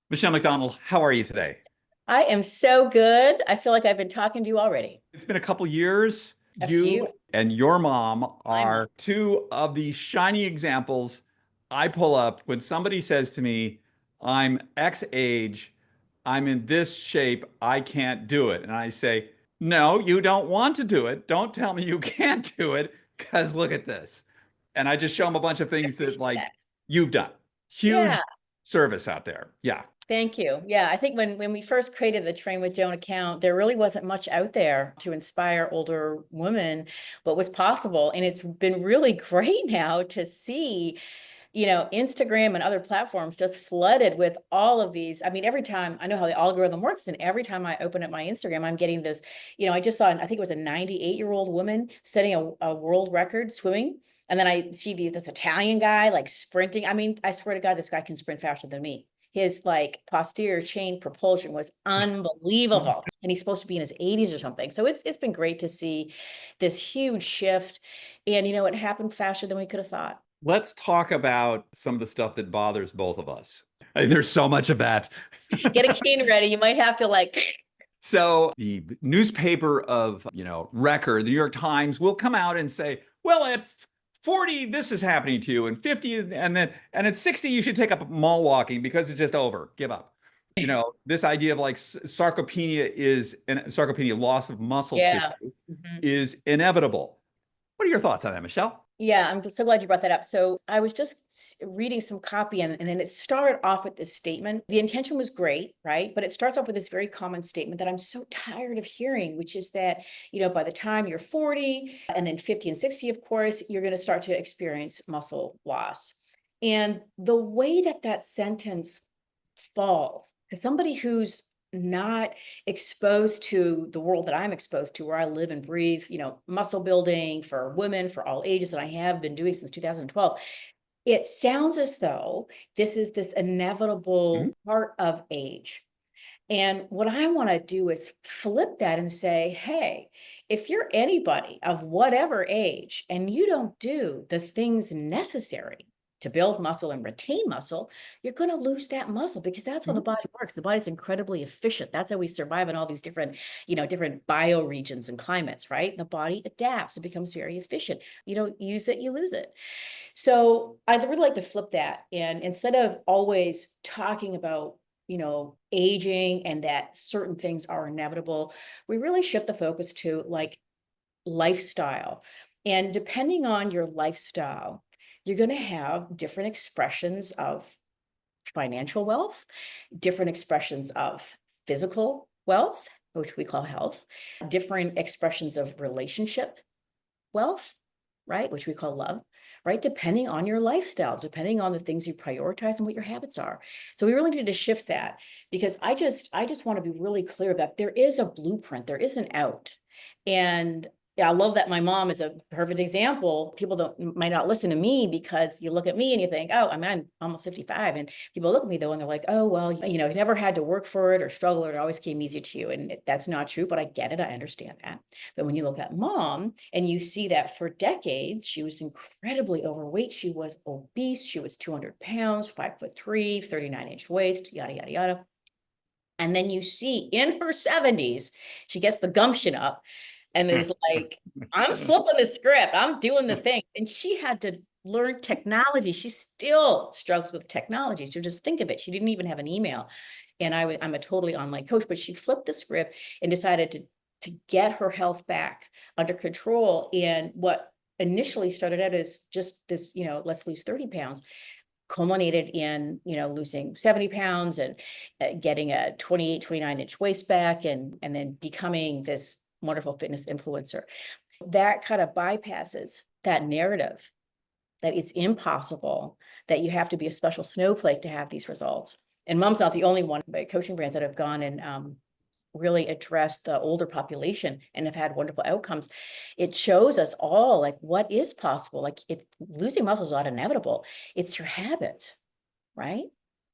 Michelle MacDonald, how are you today? I am so good. I feel like I've been talking to you already. It's been a couple years. A few. You and your mom My mom. are two of the shiny examples I pull up when somebody says to me, I'm X age, I'm in this shape, I can't do it. And I say, no, you don't want to do it. Don't tell me you can't do it because look at this. And I just show them a bunch of I things that appreciate that. like you've done. Yeah. Huge service out there. Yeah. Thank you. Yeah, I think when we first created the Train with Joan account, there really wasn't much out there to inspire older women what was possible. And it's been really great now to see, Instagram and other platforms just flooded with all of these. I mean, every time I know how the algorithm works, and every time I open up my Instagram, I'm getting this. I just saw, I think it was a 98-year-old woman setting a world record swimming. And then I see this Italian guy like sprinting. I mean, I swear to God, this guy can sprint faster than me. His like posterior chain propulsion was unbelievable. And he's supposed to be in his 80s or something. So it's been great to see this huge shift. And it happened faster than we could have thought. Let's talk about some of the stuff that bothers both of us. There's so much of that. Get a cane ready. You might have to like, So the newspaper of, record, the New York Times will come out and say, well, at 40, this is happening to you, and 50, and at 60, you should take up mall walking because it's just over. Give up. This idea of like sarcopenia, loss of muscle yeah. tissue, Mhm. is inevitable. What are your thoughts on that, Michelle? Yeah, I'm so glad you brought that up. So I was just reading some copy, and then it started off with this statement. The intention was great, right? But it starts off with this very common statement that I'm so tired of hearing, which is that, by the time you're 40 and then 50 and 60, of course, you're going to start to experience muscle loss. And the way that that sentence falls, as somebody who's not exposed to the world that I'm exposed to, where I live and breathe, muscle building for women for all ages, and I have been doing since 2012. It sounds as though this is this Mhm. inevitable part of age. And what I want to do is flip that and say, hey, if you're anybody of whatever age and you don't do the things necessary to build muscle and retain muscle, you're going to lose that muscle because that's how the Mhm. body works. The body's incredibly efficient. That's how we survive in all these different, different bioregions and climates, right? The body adapts, it becomes very efficient. You don't use it, you lose it. So I'd really like to flip that. And instead of always talking about, aging and that certain things are inevitable, we really shift the focus to like lifestyle. And depending on your lifestyle, you're going to have different expressions of financial wealth, different expressions of physical wealth, which we call health, different expressions of relationship wealth, right? Which we call love, right? Depending on your lifestyle, depending on the things you prioritize and what your habits are. So we really need to shift that because I just want to be really clear that there is a blueprint, there is an out. And yeah, I love that my mom is a perfect example. People might not listen to me because you look at me and you think, oh, I mean, I'm almost 55. And people look at me though, and they're like, oh, well, you never had to work for it or struggle, or it always came easy to you. And that's not true, but I get it. I understand that. But when you look at mom and you see that for decades, she was incredibly overweight. She was obese. She was 200 pounds, 5'3", 39-inch waist, yada, yada, yada. And then you see in her 70s, she gets the gumption up and is like, I'm flipping the script. I'm doing the thing. And she had to learn technology. She still struggles with technology. So just think of it. She didn't even have an email. And I'm a totally online coach, but she flipped the script and decided to get her health back under control. And what initially started out as just this, let's lose 30 pounds culminated in, losing 70 pounds and getting a 28, 29-inch waist back and then becoming this wonderful fitness influencer. That kind of bypasses that narrative that it's impossible, that you have to be a special snowflake to have these results. And mom's not the only one, but coaching brands that have gone and really addressed the older population and have had wonderful outcomes. It shows us all like what is possible. Like it's losing muscle is not inevitable. It's your habits, right?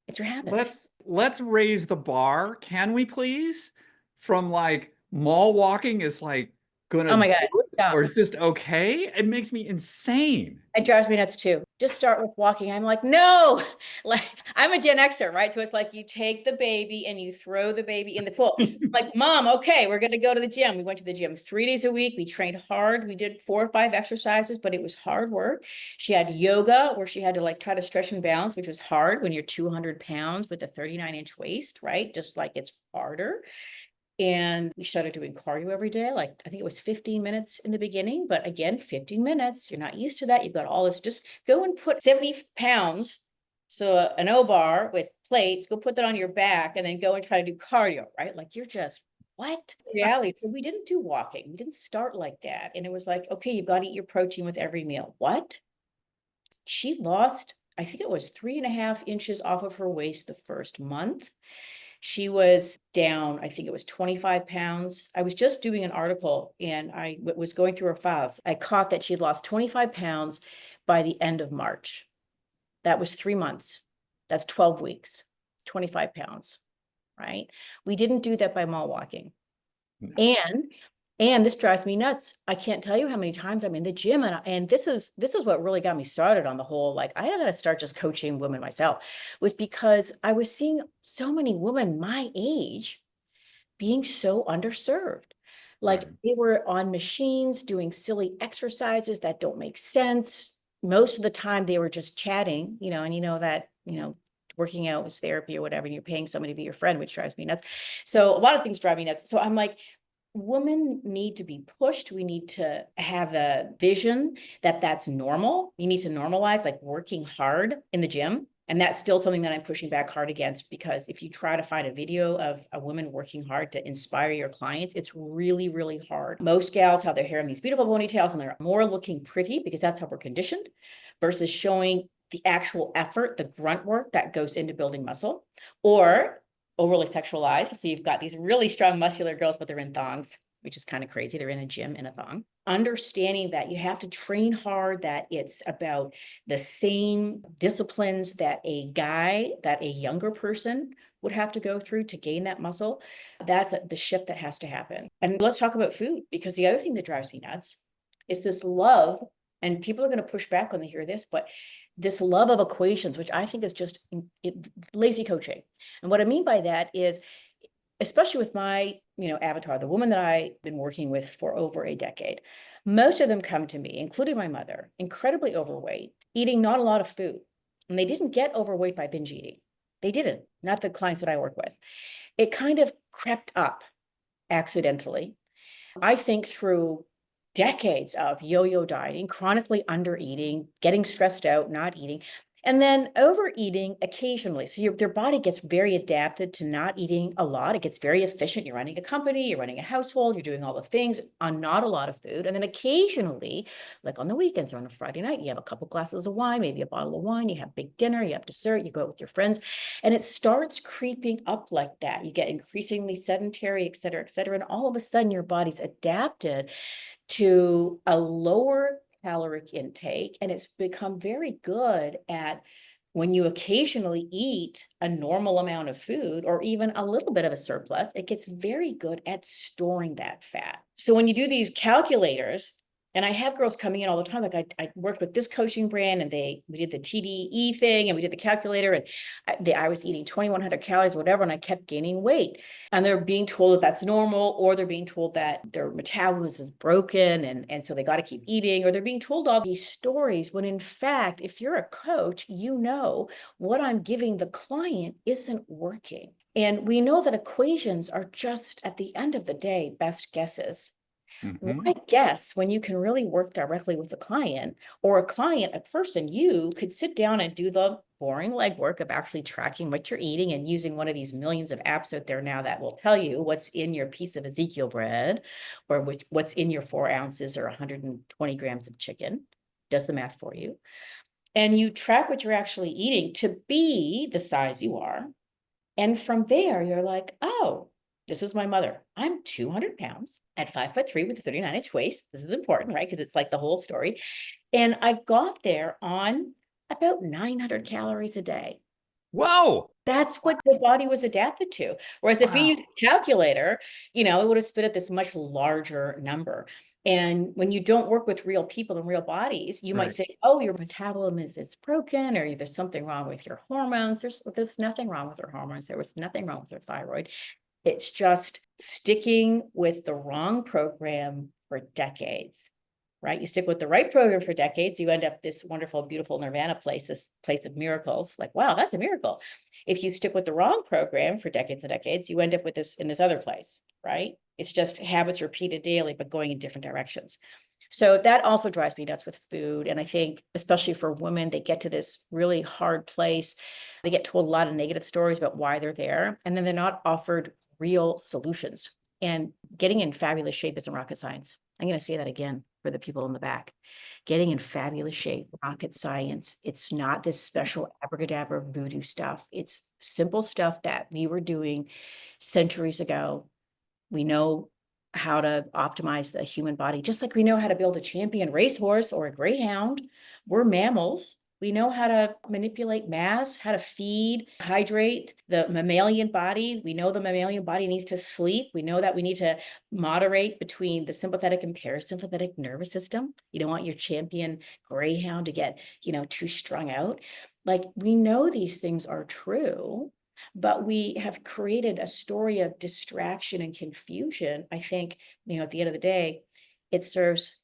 It's your habits. Let's raise the bar, can we please? From like mall walking is like gonna Oh my God, do it stop. or it's just okay? It makes me insane. It drives me nuts too. Just start with walking. I'm like, no, like I'm a Gen Xer, right? So it's like you take the baby and you throw the baby in the pool. It's like, Mom, okay, we're gonna go to the gym. We went to the gym 3 days a week. We trained hard. We did 4 or 5 exercises, but it was hard work. She had yoga where she had to like try to stretch and balance, which was hard when you're 200 pounds with a 39-inch waist, right? Just like it's harder. And we started doing cardio every day. Like I think it was 15 minutes in the beginning, but again, 15 minutes, you're not used to that. You've got all this, just go and put 70 pounds. So an O bar with plates, go put that on your back and then go and try to do cardio, right? Like you're just, what? Reality. So we didn't do walking. We didn't start like that. And it was like, okay, you've got to eat your protein with every meal. What? She lost, I think it was 3.5 inches off of her waist the first month. She was down, I think it was 25 pounds. I was just doing an article and I was going through her files. I caught that she had lost 25 pounds by the end of March. That was 3 months. That's 12 weeks, 25 pounds, right? We didn't do that by mall walking. No. And this drives me nuts. I can't tell you how many times I'm in the gym and this is what really got me started on the whole, like, I got to start just coaching women myself, was because I was seeing so many women my age being so underserved. Like Right. they were on machines doing silly exercises that don't make sense. Most of the time they were just chatting, and that, working out was therapy or whatever, and you're paying somebody to be your friend, which drives me nuts. So a lot of things drive me nuts. So I'm like, women need to be pushed. We need to have a vision that that's normal. You need to normalize like working hard in the gym. And that's still something that I'm pushing back hard against, because if you try to find a video of a woman working hard to inspire your clients, it's really, really hard. Most gals have their hair in these beautiful ponytails and they're more looking pretty because that's how we're conditioned, versus showing the actual effort, the grunt work that goes into building muscle, or overly sexualized. So you've got these really strong muscular girls, but they're in thongs, which is kind of crazy. They're in a gym in a thong. Understanding that you have to train hard, that it's about the same disciplines that a younger person would have to go through to gain that muscle. That's the shift that has to happen. And let's talk about food, because the other thing that drives me nuts is this love, and people are going to push back when they hear this, but this love of equations, which I think is just lazy coaching. And what I mean by that is, especially with my, avatar, the woman that I've been working with for over a decade, most of them come to me, including my mother, incredibly overweight, eating not a lot of food. And they didn't get overweight by binge eating. They didn't, not the clients that I work with. It kind of crept up accidentally. I think through decades of yo-yo dieting, chronically under eating, getting stressed out, not eating, and then overeating occasionally. So their body gets very adapted to not eating a lot. It gets very efficient. You're running a company, you're running a household, you're doing all the things on not a lot of food. And then occasionally, like on the weekends or on a Friday night, you have a couple glasses of wine, maybe a bottle of wine, you have big dinner, you have dessert, you go out with your friends. And it starts creeping up like that. You get increasingly sedentary, et cetera, et cetera. And all of a sudden your body's adapted to a lower caloric intake, and it's become very good at, when you occasionally eat a normal amount of food or even a little bit of a surplus, it gets very good at storing that fat. So when you do these calculators, and I have girls coming in all the time, like I worked with this coaching brand and we did the TDE thing and we did the calculator, and I was eating 2,100 calories, whatever, and I kept gaining weight. And they're being told that that's normal, or they're being told that their metabolism is broken and so they got to keep eating, or they're being told all these stories, when in fact, if you're a coach, what I'm giving the client isn't working. And we know that equations are just, at the end of the day, best guesses. Mm-hmm. Why guess when you can really work directly with a client, or a person? You could sit down and do the boring legwork of actually tracking what you're eating and using one of these millions of apps out there now that will tell you what's in your piece of Ezekiel bread, or what's in your 4 ounces or 120 grams of chicken. Does the math for you. And you track what you're actually eating to be the size you are. And from there, you're like, oh, this is my mother. I'm 200 pounds at 5'3" with a 39-inch waist. This is important, right? Because it's like the whole story. And I got there on about 900 calories a day. Whoa. That's what the body was adapted to. Whereas if you Wow. use a calculator, it would have spit at this much larger number. And when you don't work with real people and real bodies, you might Right. think, oh, your metabolism is broken, or there's something wrong with your hormones. There's nothing wrong with your hormones. There was nothing wrong with your thyroid. It's just sticking with the wrong program for decades, right? You stick with the right program for decades, you end up this wonderful, beautiful nirvana place, this place of miracles. Like, wow, that's a miracle. If you stick with the wrong program for decades and decades, you end up with this in this other place, right? It's just habits repeated daily, but going in different directions. So that also drives me nuts with food. And I think, especially for women, they get to this really hard place. They get told a lot of negative stories about why they're there, and then they're not offered real solutions. And getting in fabulous shape isn't rocket science. I'm going to say that again for the people in the back. Getting in fabulous shape, rocket science. It's not this special abracadabra voodoo stuff. It's simple stuff that we were doing centuries ago. We know how to optimize the human body, just like we know how to build a champion racehorse or a greyhound. We're mammals. We know how to manipulate mass, how to feed, hydrate the mammalian body. We know the mammalian body needs to sleep. We know that we need to moderate between the sympathetic and parasympathetic nervous system. You don't want your champion greyhound to get, too strung out. Like, we know these things are true, but we have created a story of distraction and confusion. I think, at the end of the day, it serves,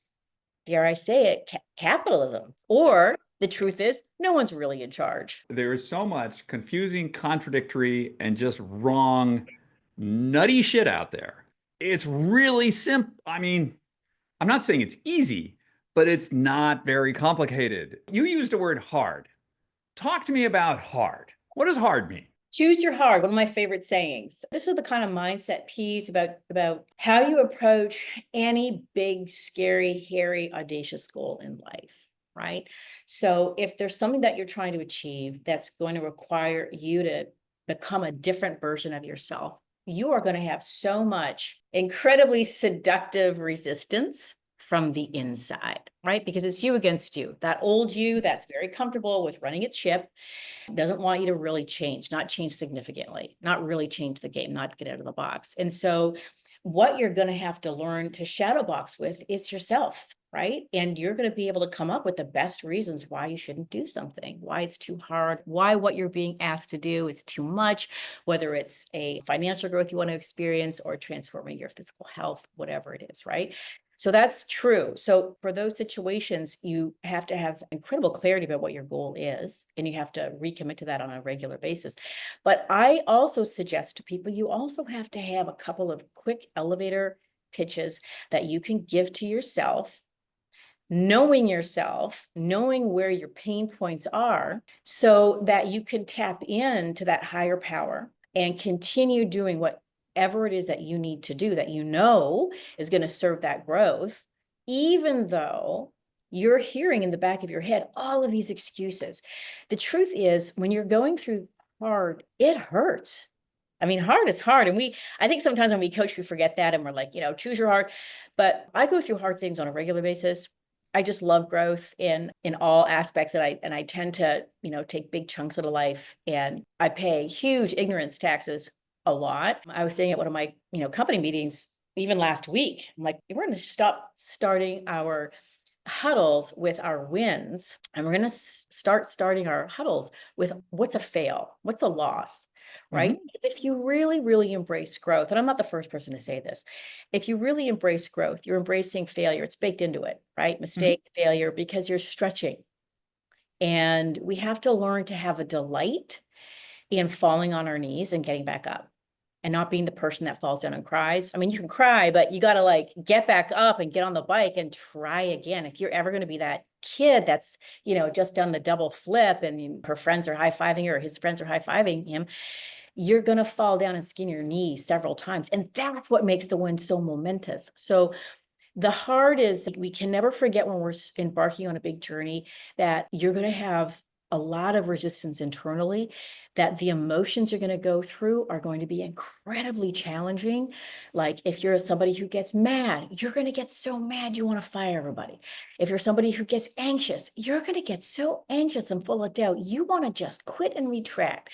dare I say it, capitalism. Or the truth is, no one's really in charge. There is so much confusing, contradictory, and just wrong, nutty shit out there. It's really simple. I mean, I'm not saying it's easy, but it's not very complicated. You used the word hard. Talk to me about hard. What does hard mean? Choose your hard, one of my favorite sayings. This is the kind of mindset piece about how you approach any big, scary, hairy, audacious goal in life, right? So if there's something that you're trying to achieve that's going to require you to become a different version of yourself, you are going to have so much incredibly seductive resistance from the inside, right? Because it's you against you, that old you that's very comfortable with running its ship, doesn't want you to really change, not change significantly, not really change the game, not get out of the box. And so what you're going to have to learn to shadow box with is yourself, right? And you're going to be able to come up with the best reasons why you shouldn't do something, why it's too hard, why what you're being asked to do is too much, whether it's a financial growth you want to experience or transforming your physical health, whatever it is, right? So that's true. So for those situations, you have to have incredible clarity about what your goal is, and you have to recommit to that on a regular basis. But I also suggest to people, you also have to have a couple of quick elevator pitches that you can give to yourself, knowing where your pain points are, so that you can tap into that higher power and continue doing whatever it is that you need to do, that is going to serve that growth, even though you're hearing in the back of your head all of these excuses. The truth is, when you're going through hard, it hurts. I mean, hard is hard. And I think sometimes when we coach, we forget that, and we're like, choose your heart. But I go through hard things on a regular basis. I just love growth in all aspects, and I tend to, take big chunks of the life, and I pay huge ignorance taxes a lot. I was saying at one of my, company meetings, even last week, I'm like, we're going to stop starting our huddles with our wins, and we're going to start starting our huddles with what's a fail, what's a loss, right? Mhm. Because if you really, really embrace growth, and I'm not the first person to say this, if you really embrace growth, you're embracing failure. It's baked into it, right? Mhm. Mistakes, failure, because you're stretching. And we have to learn to have a delight in falling on our knees and getting back up, and not being the person that falls down and cries. I mean, you can cry, but you got to like get back up and get on the bike and try again. If you're ever going to be that kid that's, just done the double flip and her friends are high-fiving her, or his friends are high-fiving him, you're going to fall down and skin your knee several times. And that's what makes the win so momentous. So the hard is, we can never forget when we're embarking on a big journey, that you're going to have a lot of resistance internally, that the emotions you're going to go through are going to be incredibly challenging. Like if you're somebody who gets mad, you're going to get so mad you want to fire everybody. If you're somebody who gets anxious, you're going to get so anxious and full of doubt, you want to just quit and retract.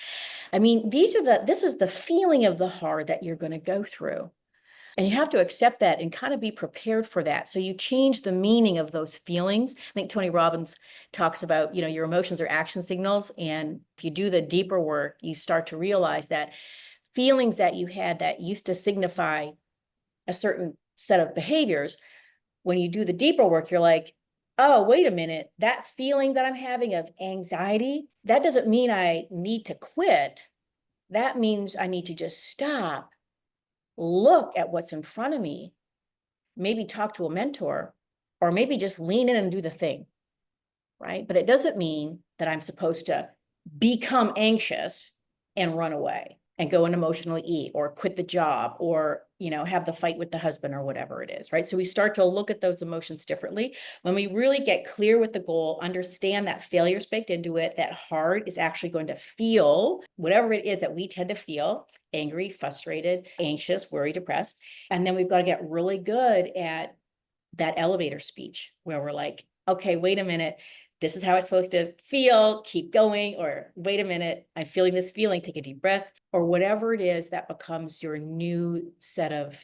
I mean, this is the feeling of the heart that you're going to go through. And you have to accept that and kind of be prepared for that. So you change the meaning of those feelings. I think Tony Robbins talks about, your emotions are action signals. And if you do the deeper work, you start to realize that feelings that you had that used to signify a certain set of behaviors, when you do the deeper work, you're like, oh, wait a minute, that feeling that I'm having of anxiety, that doesn't mean I need to quit. That means I need to just stop, look at what's in front of me, maybe talk to a mentor, or maybe just lean in and do the thing, right? But it doesn't mean that I'm supposed to become anxious and run away and go and emotionally eat or quit the job or, have the fight with the husband or whatever it is, right? So we start to look at those emotions differently. When we really get clear with the goal, understand that failure's baked into it, that heart is actually going to feel whatever it is that we tend to feel: angry, frustrated, anxious, worried, depressed. And then we've got to get really good at that elevator speech where we're like, okay, wait a minute, this is how it's supposed to feel, keep going, or wait a minute, I'm feeling this feeling, take a deep breath, or whatever it is that becomes your new set of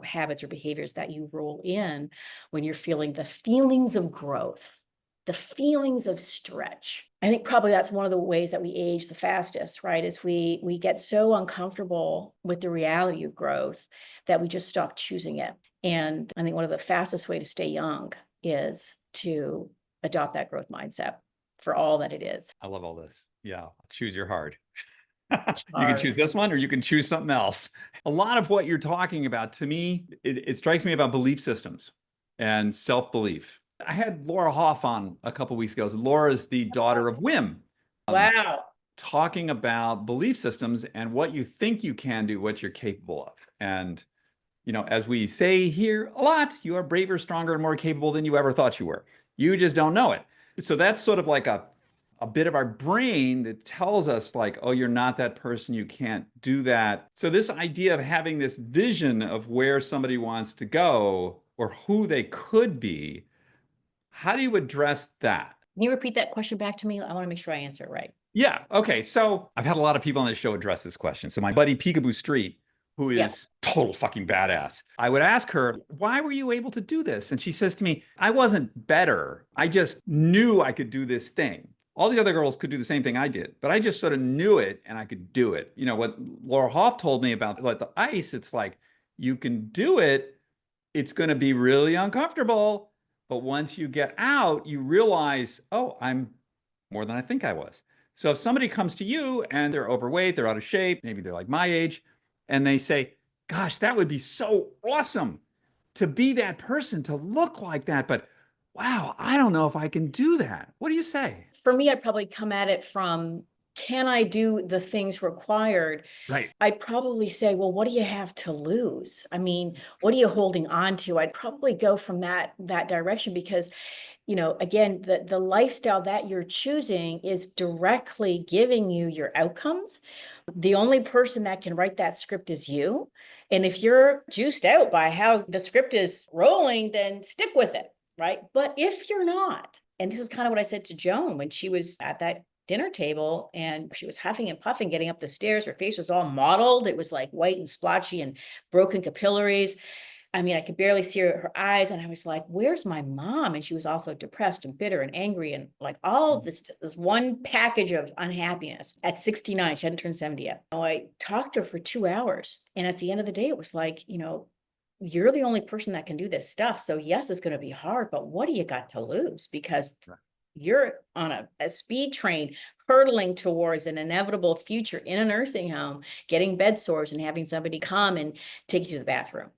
habits or behaviors that you roll in when you're feeling the feelings of growth, the feelings of stretch. I think probably that's one of the ways that we age the fastest, right? Is we get so uncomfortable with the reality of growth that we just stop choosing it. And I think one of the fastest way to stay young is to adopt that growth mindset for all that it is. I love all this. Yeah. Choose your heart. You can choose Hard. this one or you can choose something else. A lot of what you're talking about, to me, it strikes me about belief systems and self-belief. I had Laura Hoff on a couple weeks ago. Laura is the daughter of Wim, Wow. talking about belief systems and what you think you can do, what you're capable of. And, as we say here a lot, you are braver, stronger, and more capable than you ever thought you were. You just don't know it. So that's sort of like a bit of our brain that tells us like, oh, you're not that person, you can't do that. So this idea of having this vision of where somebody wants to go or who they could be, how do you address that? Can you repeat that question back to me? I want to make sure I answer it right. Yeah. Okay. So I've had a lot of people on this show address this question. So my buddy Peekaboo Street, who Yeah. is total fucking badass, I would ask her, why were you able to do this? And she says to me, I wasn't better. I just knew I could do this thing. All the other girls could do the same thing I did, but I just sort of knew it and I could do it. What Laura Hoff told me about like the ice, it's like you can do it. It's going to be really uncomfortable. But once you get out, you realize, oh, I'm more than I think I was. So if somebody comes to you and they're overweight, they're out of shape, maybe they're like my age, and they say, gosh, that would be so awesome to be that person, to look like that. But wow, I don't know if I can do that. What do you say? For me, I'd probably come at it from, can I do the things required? Right. I'd probably say, well, what do you have to lose? I mean, what are you holding on to? I'd probably go from that direction because, again, the lifestyle that you're choosing is directly giving you your outcomes. The only person that can write that script is you. And if you're juiced out by how the script is rolling, then stick with it, right? But if you're not, and this is kind of what I said to Joan when she was at that dinner table and she was huffing and puffing getting up the stairs, her face was all mottled. It was like white and splotchy and broken capillaries. I mean, I could barely see her eyes. And I was like, where's my mom? And she was also depressed and bitter and angry and like all of this, just this one package of unhappiness. At 69, she hadn't turned 70 yet. I talked to her for 2 hours. And at the end of the day, it was like, you're the only person that can do this stuff. So yes, it's going to be hard, but what do you got to lose? Because you're on a speed train hurtling towards an inevitable future in a nursing home, getting bed sores and having somebody come and take you to the bathroom.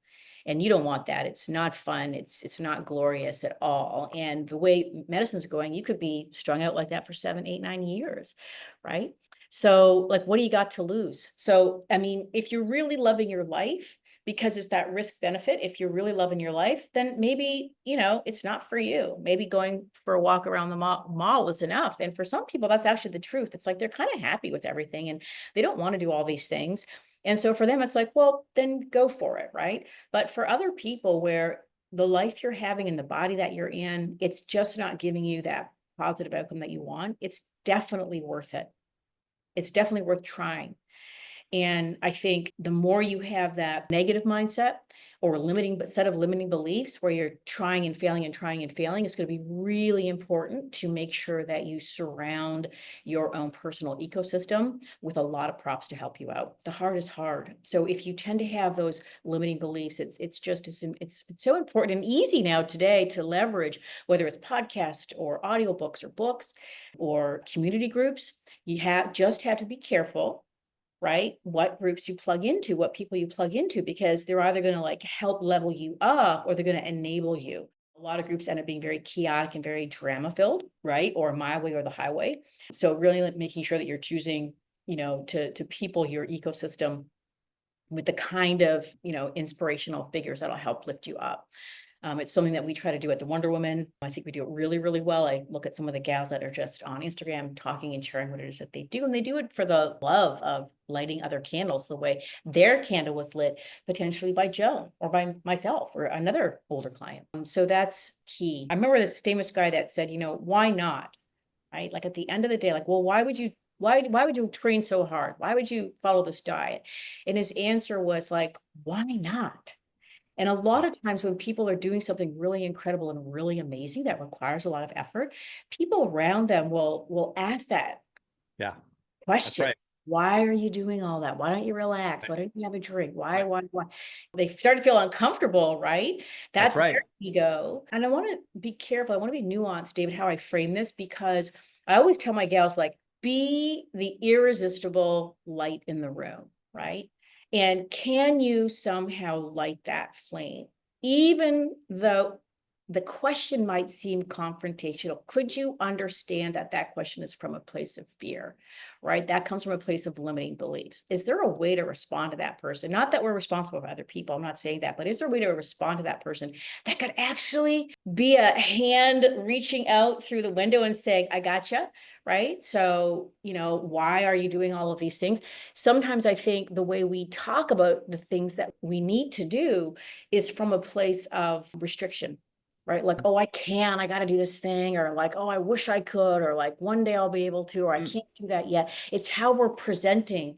And you don't want that. It's not fun. It's not glorious at all. And the way medicine's going, you could be strung out like that for 7, 8, 9 years, right? So like, what do you got to lose? So, I mean, if you're really loving your life, because it's that risk benefit. If you're really loving your life, then maybe, it's not for you. Maybe going for a walk around the mall is enough. And for some people, that's actually the truth. It's like they're kind of happy with everything and they don't want to do all these things. And so for them, it's like, well, then go for it, right? But for other people where the life you're having and the body that you're in, it's just not giving you that positive outcome that you want, it's definitely worth it. It's definitely worth trying. And I think the more you have that negative mindset or limiting set of limiting beliefs where you're trying and failing and trying and failing, it's going to be really important to make sure that you surround your own personal ecosystem with a lot of props to help you out. The hard is hard. So if you tend to have those limiting beliefs, it's so important and easy now today to leverage, whether it's podcast or audiobooks or books or community groups. You just have to be careful, right? What groups you plug into, what people you plug into, because they're either going to like help level you up or they're going to enable you. A lot of groups end up being very chaotic and very drama filled, right? Or my way or the highway. So really making sure that you're choosing, to people your ecosystem with the kind of, inspirational figures that'll help lift you up. It's something that we try to do at the Wonder Woman. I think we do it really, really well. I look at some of the gals that are just on Instagram talking and sharing what it is that they do. And they do it for the love of lighting other candles the way their candle was lit, potentially by Joan or by myself or another older client. So that's key. I remember this famous guy that said, why not? Right? Like at the end of the day, like, well, why would you train so hard? Why would you follow this diet? And his answer was like, why not? And a lot of times when people are doing something really incredible and really amazing that requires a lot of effort, people around them will ask that Yeah, that's question. right. Why are you doing all that? Why don't you relax? Why don't you have a drink? Why? They start to feel uncomfortable, right? That's That's right. their ego. And I want to be careful. I want to be nuanced, David, how I frame this, because I always tell my gals, like, be the irresistible light in the room, right? And can you somehow light that flame? Even though the question might seem confrontational, could you understand that that question is from a place of fear, right? That comes from a place of limiting beliefs. Is there a way to respond to that person? Not that we're responsible for other people, I'm not saying that, but is there a way to respond to that person that could actually be a hand reaching out through the window and saying, I gotcha, right? So, why are you doing all of these things? Sometimes I think the way we talk about the things that we need to do is from a place of restriction, right? Like, oh, I got to do this thing, or like, oh, I wish I could, or like one day I'll be able to, or I Mm. can't do that yet. It's how we're presenting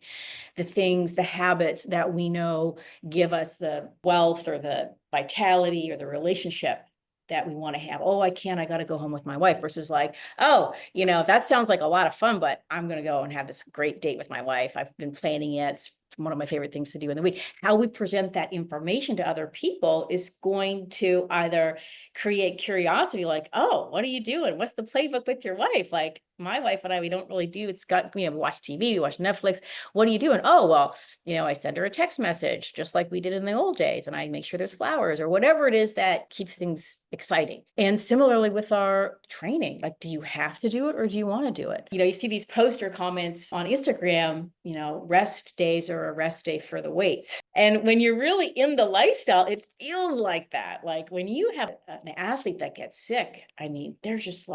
the things, the habits that we know give us the wealth or the vitality or the relationship that we want to have. Oh, I got to go home with my wife, versus like, oh, that sounds like a lot of fun, but I'm going to go and have this great date with my wife. I've been planning it. It's one of my favorite things to do in the week. How we present that information to other people is going to either create curiosity, like, oh, what are you doing? What's the playbook with your wife? Like my wife and I, we don't really do, it's got, we watch TV, we watch Netflix. What are you doing? Oh, well, I send her a text message just like we did in the old days, and I make sure there's flowers or whatever it is that keeps things exciting. And similarly with our training, like, do you have to do it or do you want to do it? You see these poster comments on Instagram, rest days are a rest day for the weights. And when you're really in the lifestyle, it feels like that. Like when you have an athlete that gets sick, I mean, they're just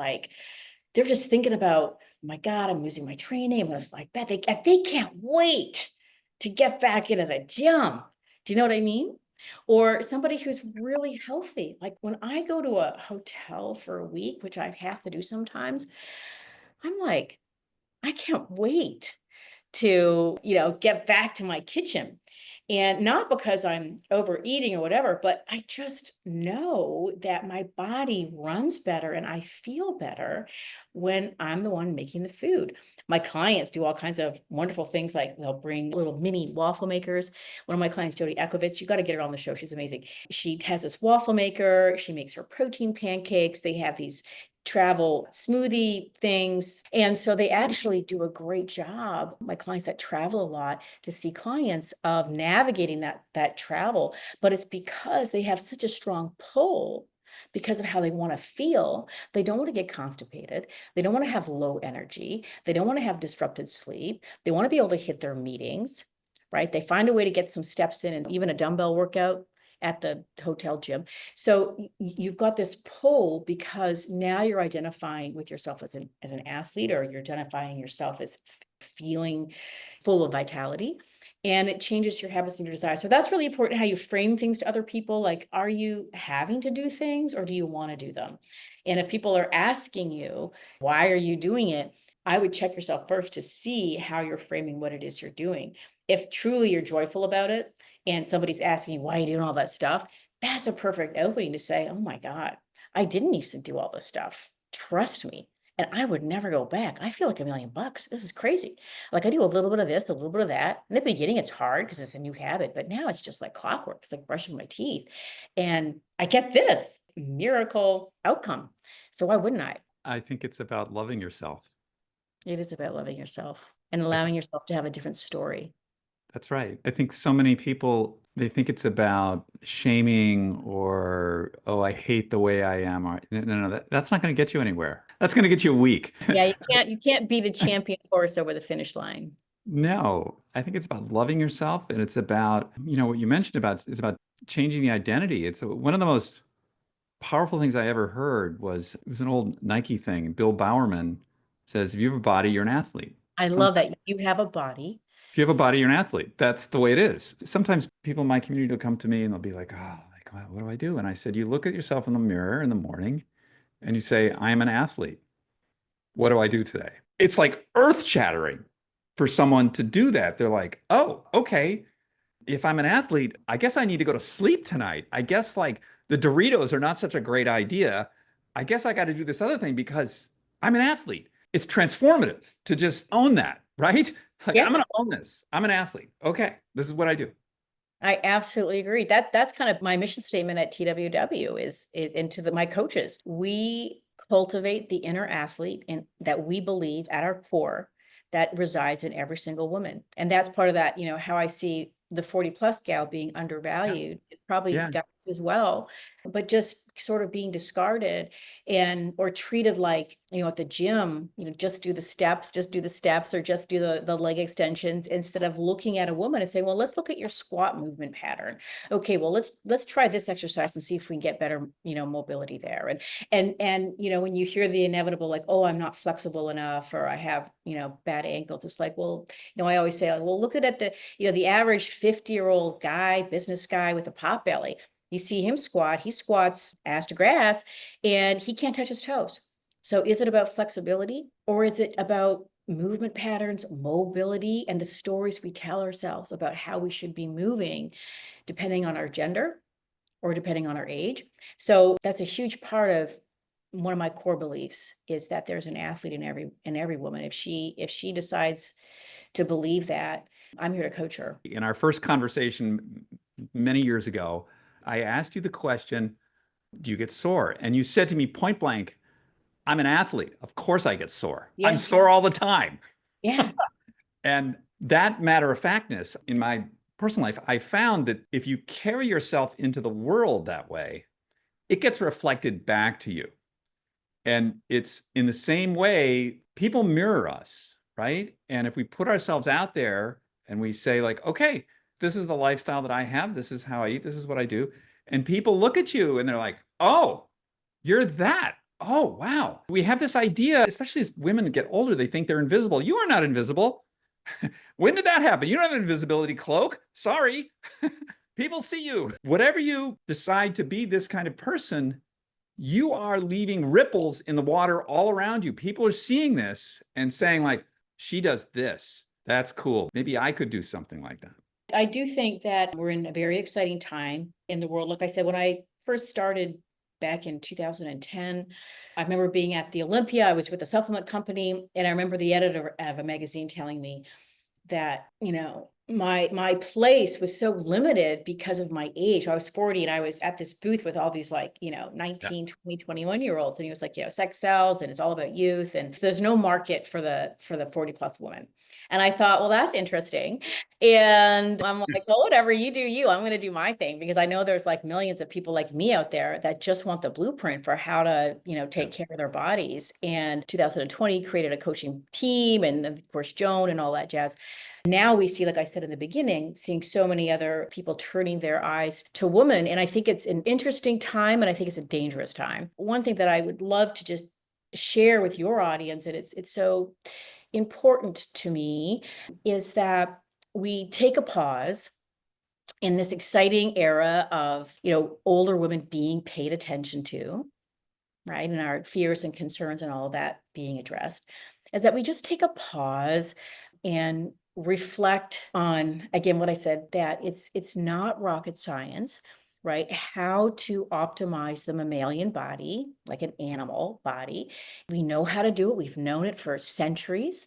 thinking about, oh my God, I'm losing my training. I'm just like that. They can't wait to get back into the gym. Do you know what I mean? Or somebody who's really healthy. Like when I go to a hotel for a week, which I have to do sometimes, I'm like, I can't wait to, get back to my kitchen. And not because I'm overeating or whatever, but I just know that my body runs better and I feel better when I'm the one making the food. My clients do all kinds of wonderful things, like they'll bring little mini waffle makers. One of my clients, Jody Ekovitz, you got to get her on the show. She's amazing. She has this waffle maker. She makes her protein pancakes. They have these travel smoothie things. And so they actually do a great job. My clients that travel a lot, to see clients of navigating that travel, but it's because they have such a strong pull because of how they want to feel. They don't want to get constipated. They don't want to have low energy. They don't want to have disrupted sleep. They want to be able to hit their meetings, right? They find a way to get some steps in, and even a dumbbell workout at the hotel gym. So you've got this pull because now you're identifying with yourself as an athlete, or you're identifying yourself as feeling full of vitality, and it changes your habits and your desires. So that's really important, how you frame things to other people. Like, are you having to do things, or do you want to do them? And if people are asking you, why are you doing it? I would check yourself first to see how you're framing what it is you're doing. If truly you're joyful about it, and somebody's asking you, why are you doing all that stuff? That's a perfect opening to say, oh my God, I didn't used to do all this stuff. Trust me. And I would never go back. I feel like $1,000,000. This is crazy. Like, I do a little bit of this, a little bit of that. In the beginning, it's hard because it's a new habit, but now it's just like clockwork. It's like brushing my teeth. And I get this miracle outcome. So why wouldn't I? I think it's about loving yourself. It is about loving yourself and I think allowing yourself to have a different story. that's right. I think so many people, they think it's about shaming or, oh, I hate the way I am. Or, no, that's not going to get you anywhere. That's going to get you weak. Yeah, you can't beat a champion horse over the finish line. No, I think it's about loving yourself, and it's about, what you mentioned about, it's about changing the identity. It's one of the most powerful things I ever heard was, it was an old Nike thing. Bill Bowerman says, if you have a body, you're an athlete. I love that you have a body. If you have a body, you're an athlete. That's the way it is. Sometimes people in my community will come to me and they'll be like, oh, like, what do I do? And I said, you look at yourself in the mirror in the morning and you say, I am an athlete. What do I do today? It's like earth shattering for someone to do that. They're like, oh, okay. If I'm an athlete, I guess I need to go to sleep tonight. I guess like the Doritos are not such a great idea. I guess I got to do this other thing because I'm an athlete. It's transformative to just own that, right? Like, Yeah, I'm going to own this. I'm an athlete. Okay, this is what I do. I absolutely agree. That's kind of my mission statement at TWW is into my coaches. We cultivate the inner athlete and that we believe at our core that resides in every single woman. And that's part of that, how I see the 40 plus gal being Yeah. undervalued. It probably Yeah. guys as well, but just sort of being discarded and or treated like, at the gym, just do the steps, or just do the leg extensions, instead of looking at a woman and saying, well, let's look at your squat movement pattern. Okay, well, let's try this exercise and see if we can get better, mobility there. And when you hear the inevitable, like, oh, I'm not flexible enough, or I have, bad ankles, it's like, well, I always say, like, well, look at the average 50-year-old guy, business guy with a pot belly. You see him squat, he squats ass to grass, and he can't touch his toes. So is it about flexibility, or is it about movement patterns, mobility, and the stories we tell ourselves about how we should be moving, depending on our gender or depending on our age? So that's a huge part of one of my core beliefs, is that there's an athlete in every woman. If she decides to believe that, I'm here to coach her. In our first conversation many years ago, I asked you the question, do you get sore? And you said to me point blank, I'm an athlete. Of course I get sore. I'm Yeah, sore all the time. yeah. And that matter of factness in my personal life, I found that if you carry yourself into the world that way, it gets reflected back to you. And it's in the same way, people mirror us, right? And if we put ourselves out there and we say, like, okay, this is the lifestyle that I have, this is how I eat, this is what I do. And people look at you and they're like, oh, you're that. Oh, wow. We have this idea, especially as women get older, they think they're invisible. You are not invisible. When did that happen? You don't have an invisibility cloak. Sorry. People see you. Whatever you decide to be, this kind of person, you are leaving ripples in the water all around you. People are seeing this and saying, like, she does this. That's cool. Maybe I could do something like that. I do think that we're in a very exciting time in the world. Like I said, when I first started back in 2010, I remember being at the Olympia. I was with a supplement company, and I remember the editor of a magazine telling me that, my place was so limited because of my age. I was 40 and I was at this booth with all these, like, Yeah. 19, 20, 21-year olds. And he was like, sex sells and it's all about youth. And there's no market for the 40 plus woman. And I thought, well, that's interesting. And I'm like, well, whatever, you do you. I'm going to do my thing because I know there's like millions of people like me out there that just want the blueprint for how to, Yeah. take care of their bodies. And 2020 created a coaching team and of course, Joan and all that jazz. Now we see, like I said in the beginning, seeing so many other people turning their eyes to women. And I think it's an interesting time and I think it's a dangerous time. One thing that I would love to just share with your audience, and it's so important to me, is that we take a pause in this exciting era of, older women being paid attention to, right? And our fears and concerns and all of that being addressed, is that we just take a pause and reflect on, again, what I said, that it's not rocket science, right? How to optimize the mammalian body, like an animal body. We know how to do it. We've known it for centuries.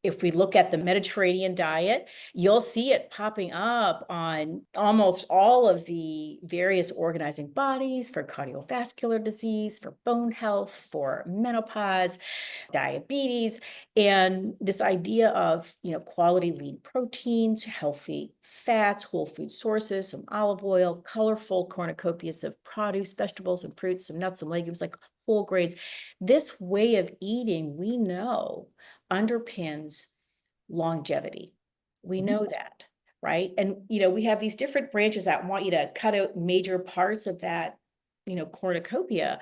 If we look at the Mediterranean diet, you'll see it popping up on almost all of the various organizing bodies for cardiovascular disease, for bone health, for menopause, diabetes, and this idea of, quality lean proteins, healthy fats, whole food sources, some olive oil, colorful cornucopias of produce, vegetables and fruits, some nuts and legumes, like whole grains. This way of eating, we know, underpins longevity. We Mhm. know that, right? And, we have these different branches that want you to cut out major parts of that, cornucopia.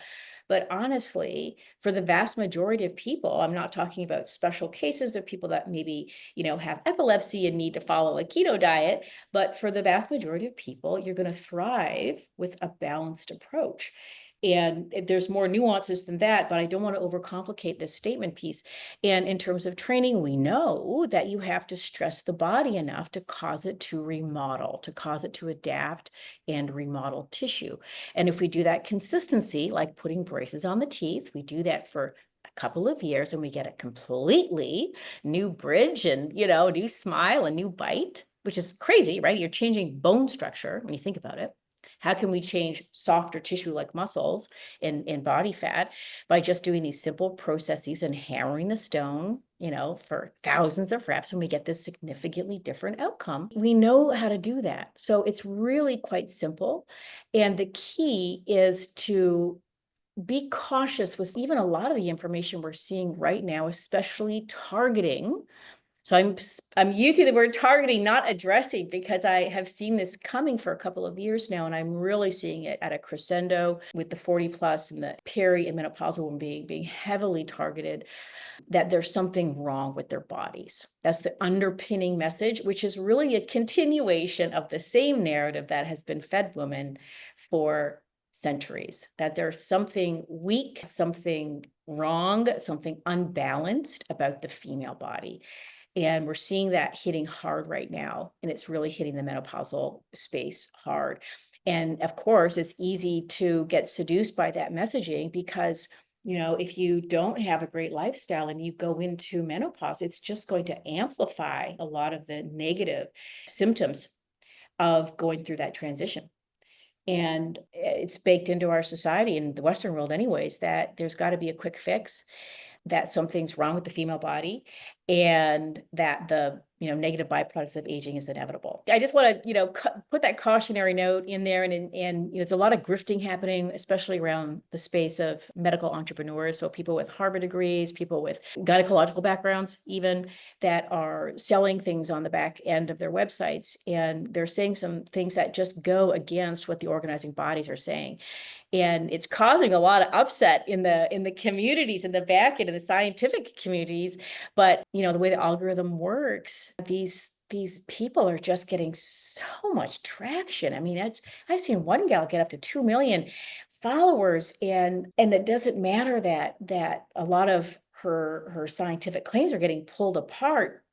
But honestly, for the vast majority of people, I'm not talking about special cases of people that maybe, have epilepsy and need to follow a keto diet, but for the vast majority of people, you're going to thrive with a balanced approach. And there's more nuances than that, but I don't want to overcomplicate this statement piece. And in terms of training, we know that you have to stress the body enough to cause it to remodel, to cause it to adapt and remodel tissue. And if we do that consistency, like putting braces on the teeth, we do that for a couple of years and we get a completely new bridge and, new smile, a new bite, which is crazy, right? You're changing bone structure when you think about it. How can we change softer tissue like muscles and body fat by just doing these simple processes and hammering the stone, for thousands of reps, and we get this significantly different outcome? We know how to do that. So it's really quite simple. And the key is to be cautious with even a lot of the information we're seeing right now, especially targeting. So I'm using the word targeting, not addressing, because I have seen this coming for a couple of years now, and I'm really seeing it at a crescendo with the 40 plus and the peri and menopausal women being heavily targeted, that there's something wrong with their bodies. That's the underpinning message, which is really a continuation of the same narrative that has been fed women for centuries, that there's something weak, something wrong, something unbalanced about the female body. And we're seeing that hitting hard right now. And it's really hitting the menopausal space hard. And of course, it's easy to get seduced by that messaging because, if you don't have a great lifestyle and you go into menopause, it's just going to amplify a lot of the negative symptoms of going through that transition. And it's baked into our society in the Western world, anyways, that there's got to be a quick fix, that something's wrong with the female body, and that the negative byproducts of aging is inevitable. I just want to put that cautionary note in there, and there's a lot of grifting happening, especially around the space of medical entrepreneurs. So people with Harvard degrees, people with gynecological backgrounds, even, that are selling things on the back end of their websites, and they're saying some things that just go against what the organizing bodies are saying. And it's causing a lot of upset in the communities, in the back end, in the scientific communities. But the way the algorithm works, these people are just getting so much traction. I mean, I've seen one gal get up to 2 million followers, and it doesn't matter that a lot of her scientific claims are getting pulled apart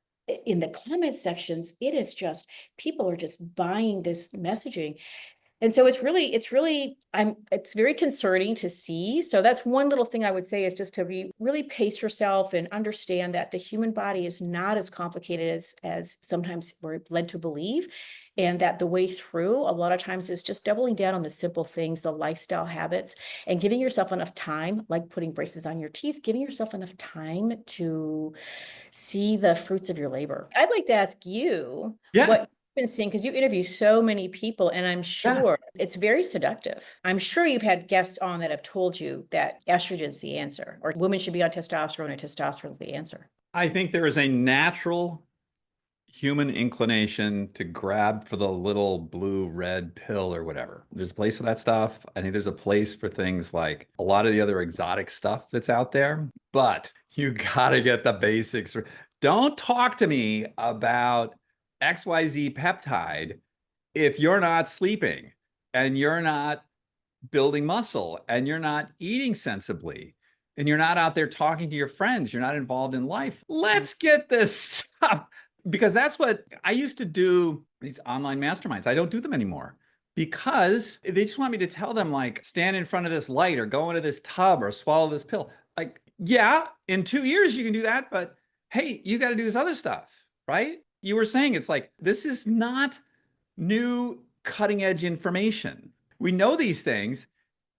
in the comment sections. It is just, people are just buying this messaging. And so it's very concerning to see. So that's one little thing I would say, is just to really pace yourself and understand that the human body is not as complicated as sometimes we're led to believe. And that the way through a lot of times is just doubling down on the simple things, the lifestyle habits, and giving yourself enough time, like putting braces on your teeth, giving yourself enough time to see the fruits of your labor. I'd like to ask you Yeah. what you've been seeing, because you interview so many people, and I'm Yeah. sure it's very seductive. I'm sure you've had guests on that have told you that estrogen's the answer, or women should be on testosterone, and testosterone's the answer. I think there is a natural human inclination to grab for the little blue red pill or whatever. There's a place for that stuff. I think there's a place for things like a lot of the other exotic stuff that's out there, but you got to get the basics. Don't talk to me about XYZ peptide if you're not sleeping and you're not building muscle and you're not eating sensibly and you're not out there talking to your friends, you're not involved in life. Let's get this stuff, because that's what I used to do, these online masterminds. I don't do them anymore because they just want me to tell them, like, stand in front of this light or go into this tub or swallow this pill. Like, yeah, in 2 years you can do that, but hey, you got to do this other stuff, right? You were saying it's like, this is not new cutting edge information. We know these things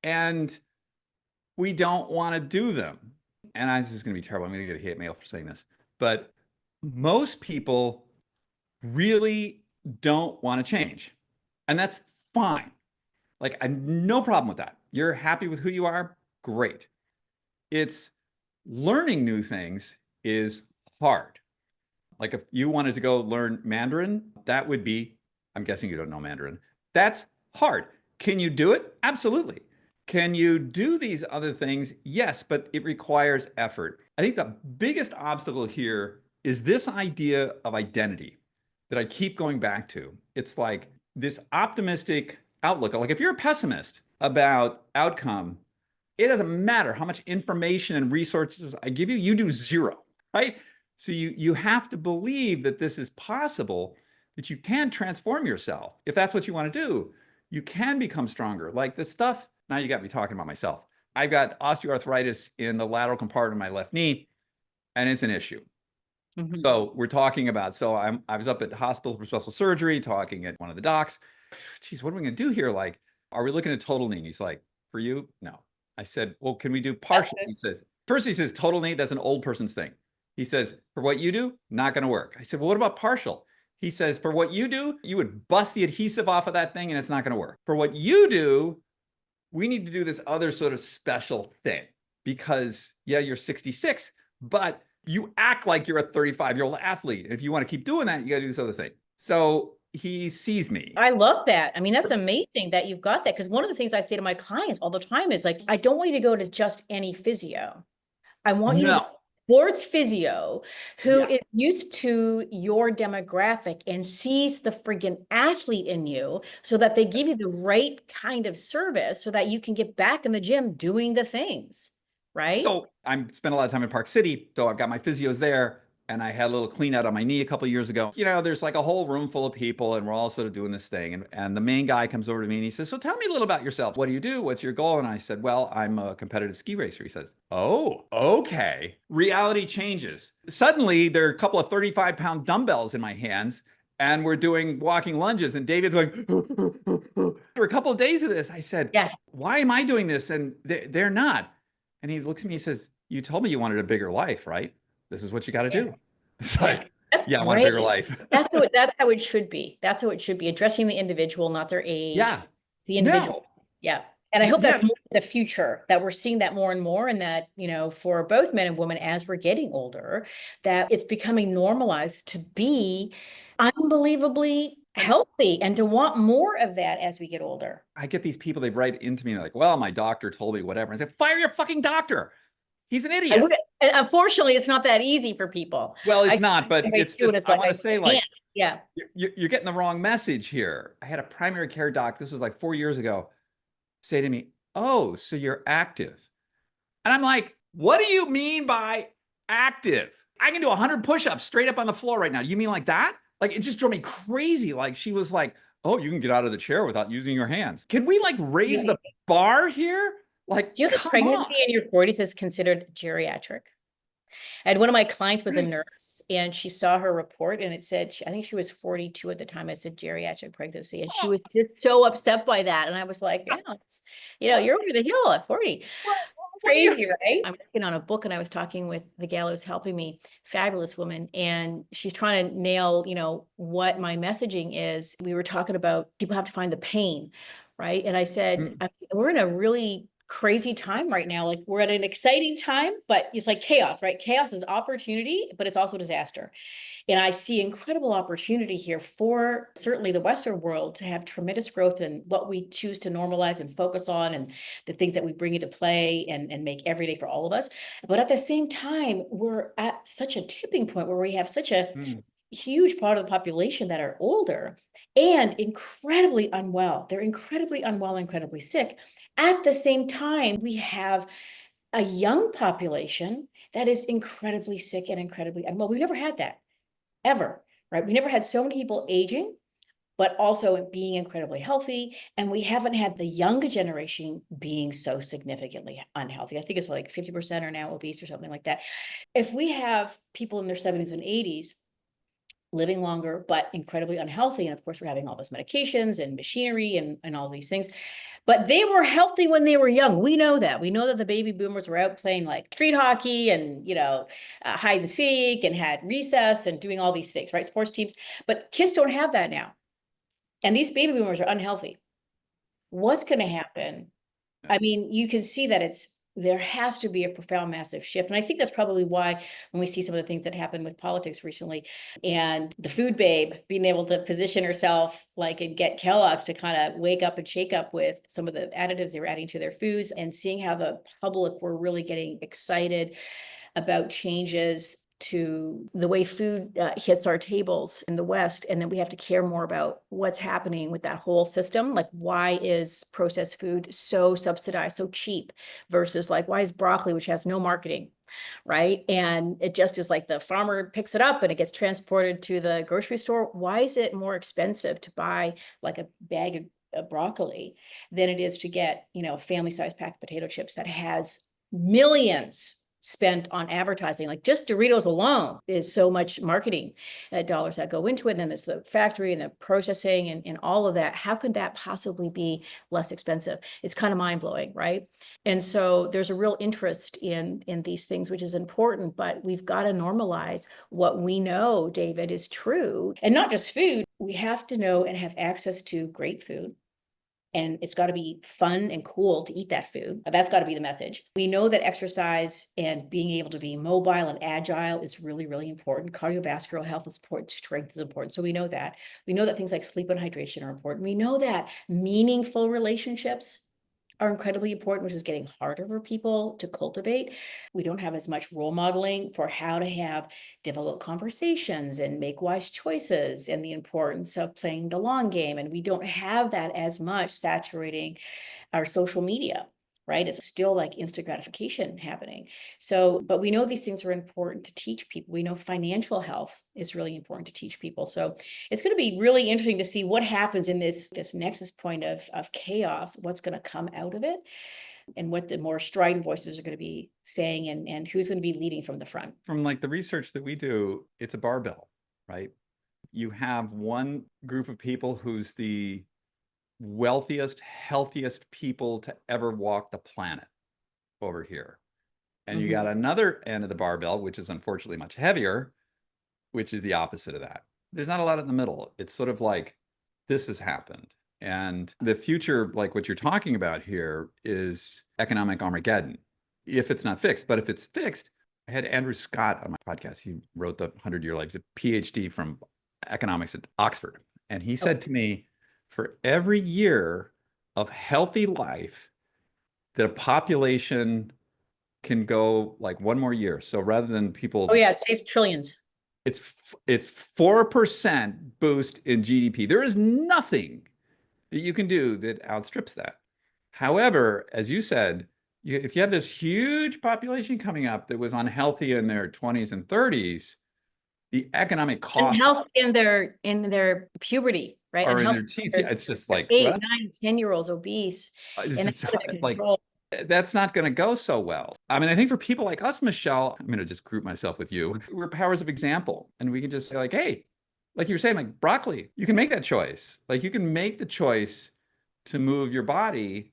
and we don't want to do them. And this is going to be terrible. I'm going to get a hate mail for saying this, but most people really don't want to change. And that's fine. Like, no problem with that. You're happy with who you are? Great. It's learning new things is hard. Like, if you wanted to go learn Mandarin, that would be, I'm guessing you don't know Mandarin. That's hard. Can you do it? Absolutely. Can you do these other things? Yes, but it requires effort. I think the biggest obstacle here is this idea of identity that I keep going back to. It's like this optimistic outlook. Like, if you're a pessimist about outcome, it doesn't matter how much information and resources I give you, you do zero, right? So you have to believe that this is possible, that you can transform yourself. If that's what you want to do, you can become stronger. Like the stuff, now you got me talking about myself. I've got osteoarthritis in the lateral compartment of my left knee, and it's an issue. So we're talking about, I was up at the hospital for special surgery, talking at one of the docs. Geez, what are we going to do here? Like, are we looking at total knee? And he's like, for you? No. I said, well, can we do partial? He says, first he says, total knee, that's an old person's thing. He says, for what you do, not going to work. I said, well, what about partial? He says, for what you do, you would bust the adhesive off of that thing and it's not going to work. For what you do, we need to do this other sort of special thing because, yeah, you're 66, but you act like you're a 35-year-old athlete. If you want to keep doing that, you got to do this other thing. So he sees me. I love that. I mean, that's amazing that you've got that. Because one of the things I say to my clients all the time is like, I don't want you to go to just any physio. I want you to go No. sports physio who Yeah. is used to your demographic and sees the friggin' athlete in you so that they give you the right kind of service so that you can get back in the gym doing the things, right? So I spent a lot of time in Park City. So I've got my physios there. And I had a little clean out on my knee a couple of years ago. You know, there's like a whole room full of people and we're all sort of doing this thing. And the main guy comes over to me and he says, so tell me a little about yourself. What do you do? What's your goal? And I said, well, I'm a competitive ski racer. He says, oh, okay. Reality changes. Suddenly there are a couple of 35-pound dumbbells in my hands and we're doing walking lunges. And David's going, for a couple of days of this, I said, Yeah. why am I doing this? And they're not. And he looks at me and says, you told me you wanted a bigger life, right? This is what you got to do. It's like, That's yeah, I want a great. bigger life. That's how it should be. That's how it should be. Addressing the individual, not their age. Yeah. It's the individual. No. Yeah. And I hope that's Yeah. more the future, that we're seeing that more and more, and that, for both men and women as we're getting older, that it's becoming normalized to be unbelievably healthy and to want more of that as we get older. I get these people, they write into me like, well, my doctor told me whatever. I say, fire your fucking doctor. He's an I idiot. would, and unfortunately, it's not that easy for people. Well, it's I not, but it's just, it's I like, want to say, like, yeah. you're getting the wrong message here. I had a primary care doc, this was like 4 years ago, say to me, oh, so you're active. And I'm like, what do you mean by active? I can do 100 push-ups straight up on the floor right now. You mean like that? Like, it just drove me crazy. Like, she was like, oh, you can get out of the chair without using your hands. Can we like raise the bar here? Like, Do you know that come pregnancy on. in your 40s is considered geriatric? And one of my clients was a nurse, and she saw her report, and it said, I think she was 42 at the time. I said geriatric pregnancy, and she was just so upset by that. And I was like, yeah, it's, you're over the hill at 40. Well, what do you? Crazy, right? I'm working on a book, and I was talking with the gal who's helping me, fabulous woman, and she's trying to nail, what my messaging is. We were talking about people have to find the pain, right? And I said, Mm, we're in a really crazy time right now. Like we're at an exciting time, but it's like chaos, right? Chaos is opportunity, but it's also disaster. And I see incredible opportunity here for certainly the Western world to have tremendous growth in what we choose to normalize and focus on, and the things that we bring into play and make every day for all of us. But at the same time, we're at such a tipping point where we have such a mm, huge part of the population that are older and incredibly unwell. They're incredibly unwell, incredibly sick. At the same time, we have a young population that is incredibly sick and incredibly unwell. We've never had that ever, right? We never had so many people aging, but also being incredibly healthy. And we haven't had the younger generation being so significantly unhealthy. I think it's like 50% are now obese or something like that. If we have people in their 70s and 80s living longer, but incredibly unhealthy, and of course, we're having all these medications and machinery and all these things, but they were healthy when they were young. We know that. We know that the baby boomers were out playing like street hockey and, hide and seek, and had recess and doing all these things, right? Sports teams. But kids don't have that now. And these baby boomers are unhealthy. What's going to happen? I mean, you can see that there has to be a profound, massive shift. And I think that's probably why when we see some of the things that happened with politics recently, and the food babe being able to position herself like and get Kellogg's to kind of wake up and shake up with some of the additives they were adding to their foods, and seeing how the public were really getting excited about changes to the way food hits our tables in the West. And then we have to care more about what's happening with that whole system. Like, why is processed food so subsidized, so cheap, versus like, why is broccoli, which has no marketing, right? And it just is like the farmer picks it up and it gets transported to the grocery store. Why is it more expensive to buy like a bag of broccoli than it is to get, a family-sized pack of potato chips that has millions spent on advertising? Like just Doritos alone is so much marketing dollars that go into it. And then there's the factory and the processing and all of that. How could that possibly be less expensive? It's kind of mind blowing, right? And so there's a real interest in these things, which is important, but we've got to normalize what we know, David, is true. And not just food. We have to know and have access to great food. And it's got to be fun and cool to eat that food. That's got to be the message. We know that exercise and being able to be mobile and agile is really, really important. Cardiovascular health is important. Strength is important. So we know that. We know that things like sleep and hydration are important. We know that meaningful relationships are incredibly important, which is getting harder for people to cultivate. We don't have as much role modeling for how to have difficult conversations and make wise choices, and the importance of playing the long game. And we don't have that as much saturating our social media, right? It's still like instant gratification happening. So, but we know these things are important to teach people. We know financial health is really important to teach people. So it's going to be really interesting to see what happens in this nexus point of chaos, what's going to come out of it, and what the more strident voices are going to be saying, and who's going to be leading from the front. From like the research that we do, it's a barbell, right? You have one group of people who's the wealthiest, healthiest people to ever walk the planet over here. And you got another end of the barbell, which is unfortunately much heavier, which is the opposite of that. There's not a lot in the middle. It's sort of like this has happened. And the future, like what you're talking about here, is economic Armageddon if it's not fixed. But if it's fixed, I had Andrew Scott on my podcast. He wrote the 100-Year Life. He's a PhD from economics at Oxford. And he said to me, for every year of healthy life that a population can go like one more year. So rather than people, Oh yeah, it saves trillions. it's 4% boost in GDP. There is nothing that you can do that outstrips that. However, as you said, if you have this huge population coming up that was unhealthy in their 20s and 30s, the economic And cost health in their puberty, right? And are in health their teens. in Yeah, it's just their like, 8, what? 9, 10-year-olds obese, It's and just that's out of like, control. That's not going to go so well. I mean, I think for people like us, Michelle, I'm going to just group myself with you. We're powers of example. And we can just say, like, hey, like you were saying, like broccoli, you can make that choice. Like you can make the choice to move your body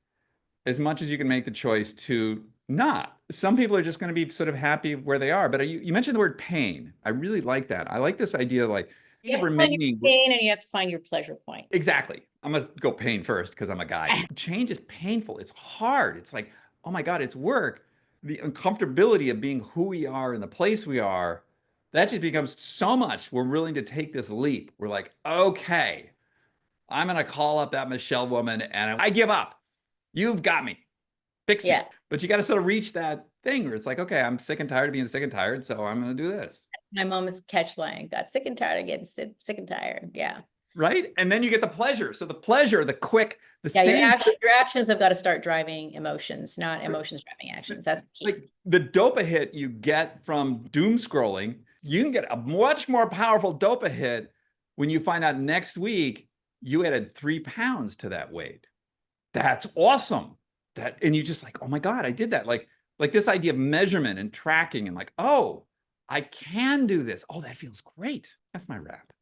as much as you can make the choice to not. Some people are just going to be sort of happy where they are. But you mentioned the word pain. I really like that. I like this idea of like You of have to find your remaining. pain and you have to find your pleasure point. Exactly. I'm gonna go pain first because I'm a guy. Change is painful. It's hard. It's like, oh my God, it's work. The uncomfortability of being who we are in the place we are, that just becomes so much. We're willing to take this leap. We're like, okay, I'm gonna call up that Michelle woman and I give up. You've got me. Fix me. Yeah. But you got to sort of reach that thing where it's like, okay, I'm sick and tired of being sick and tired, so I'm gonna do this. My mom's catch line, got sick and tired of getting sick and tired. Yeah. Right? And then you get the pleasure. So the pleasure, the quick, the Yeah, same your actions have got to start driving emotions, not emotions driving actions. That's the key. like the dopa hit you get from doom scrolling, you can get a much more powerful dopa hit when you find out next week you added 3 pounds to that weight. That's awesome. That and you just like, oh my God, I did that. Like this idea of measurement and tracking and like, oh, I can do this. Oh, that feels great. That's my wrap.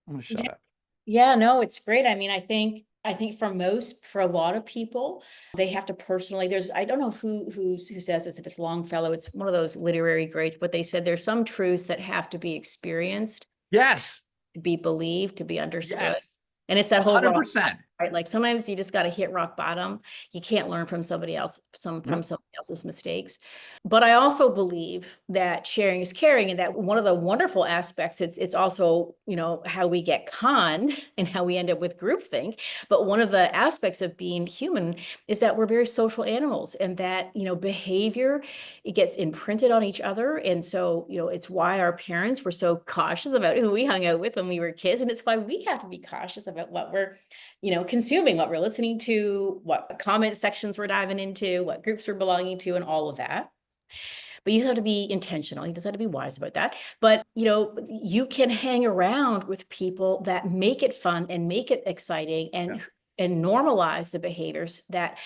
I'm gonna shut Yeah. up. Yeah, no, it's great. I mean, I think for a lot of people, they have to personally, I don't know who says this, if it's Longfellow, it's one of those literary greats, but they said there's some truths that have to be experienced, Yes. to be believed, to be understood. Yes. And it's that whole rock, 100%. right? Like sometimes you just got to hit rock bottom. You can't learn from somebody else, from Yep. somebody else's mistakes. But I also believe that sharing is caring, and that one of the wonderful aspects, it's also, how we get conned and how we end up with groupthink. But one of the aspects of being human is that we're very social animals, and that, behavior, it gets imprinted on each other. And so, it's why our parents were so cautious about who we hung out with when we were kids. And it's why we have to be cautious about what we're, consuming, what we're listening to, what comment sections we're diving into, what groups we're belonging to, and all of that. But you have to be intentional. You just have to be wise about that. But, you can hang around with people that make it fun and make it exciting, Yeah. and normalize the behaviors that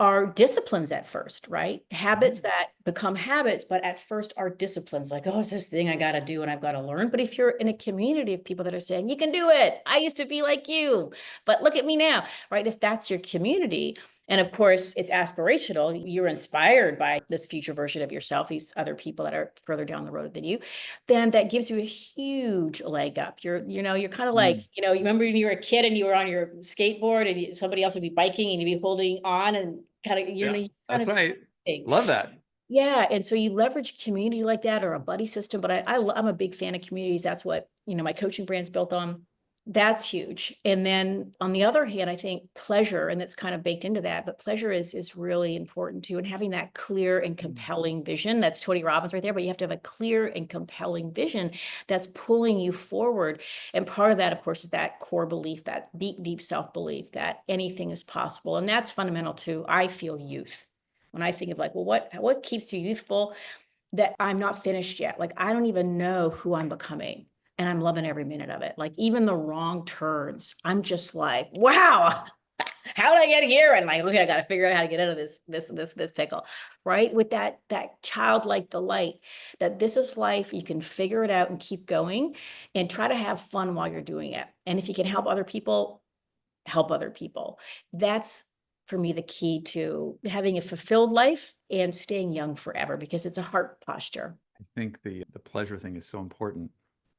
are disciplines at first, right? Habits that become habits, but at first are disciplines, like, oh, it's this thing I got to do and I've got to learn. But if you're in a community of people that are saying, you can do it, I used to be like you, but look at me now, right? If that's your community, and of course it's aspirational, you're inspired by this future version of yourself, these other people that are further down the road than you, then that gives you a huge leg up. You're kind of like, Mm. you remember when you were a kid and you were on your skateboard and somebody else would be biking and you'd be holding on and kind of, Yeah. you kind That's of right. thing. Love that. Yeah, and so you leverage community like that, or a buddy system. But I'm a big fan of communities. That's what, my coaching brand's built on. That's huge. And then on the other hand, I think pleasure, and that's kind of baked into that, but pleasure is really important too. And having that clear and compelling vision, that's Tony Robbins right there, but you have to have a clear and compelling vision that's pulling you forward. And part of that, of course, is that core belief, that deep, deep self-belief that anything is possible. And that's fundamental to, I feel, youth. When I think of like, well, what keeps you youthful? That I'm not finished yet. Like, I don't even know who I'm becoming. And I'm loving every minute of it. Like, even the wrong turns, I'm just like, wow, how did I get here? And like, okay, I got to figure out how to get out of this pickle, right? With that childlike delight that this is life. You can figure it out and keep going and try to have fun while you're doing it. And if you can help other people, help other people. That's, for me, the key to having a fulfilled life and staying young forever, because it's a heart posture. I think the pleasure thing is so important.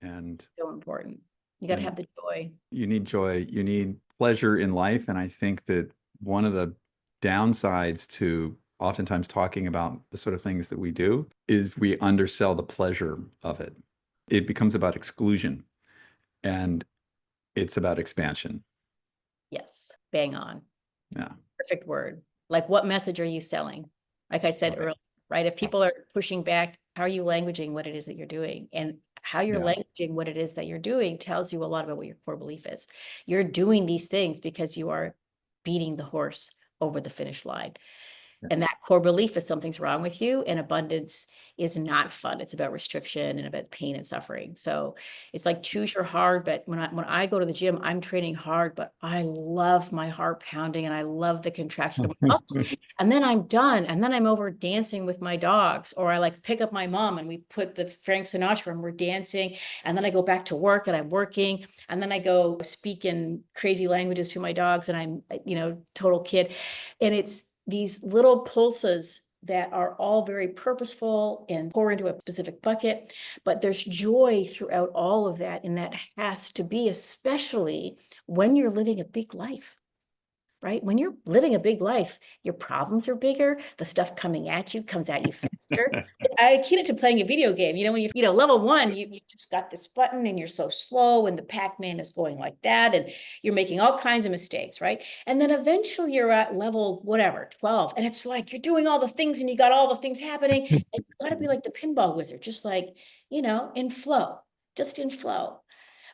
And So important. You got to and have the joy. you need joy, you need pleasure in life. And I think that one of the downsides to oftentimes talking about the sort of things that we do is we undersell the pleasure of it. It becomes about exclusion and it's about expansion. Yes, bang on. Yeah. Perfect word. Like, what message are you selling? Like I said Right. earlier, right? If people are pushing back, how are you languaging what it is that you're doing? And how you're Yeah. languaging what it is that you're doing tells you a lot about what your core belief is. You're doing these things because you are beating the horse over the finish line. And that core belief is something's wrong with you, and abundance is not fun. It's about restriction and about pain and suffering. So it's like choose your hard. But when I go to the gym, I'm training hard, but I love my heart pounding and I love the contraction of my muscles. And then I'm done. And then I'm over dancing with my dogs, or I like pick up my mom and we put the Frank Sinatra and we're dancing. And then I go back to work and I'm working. And then I go speak in crazy languages to my dogs and I'm, total kid. And it's these little pulses that are all very purposeful and pour into a specific bucket, but there's joy throughout all of that. And that has to be, especially when you're living a big life. Right? When you're living a big life, your problems are bigger. The stuff coming at you comes at you faster. I akin it to playing a video game. When level 1, you just got this button and you're so slow and the Pac-Man is going like that and you're making all kinds of mistakes, right? And then eventually you're at level whatever, 12. And it's like you're doing all the things and you got all the things happening. And you got to be like the pinball wizard, just like, in flow, just in flow.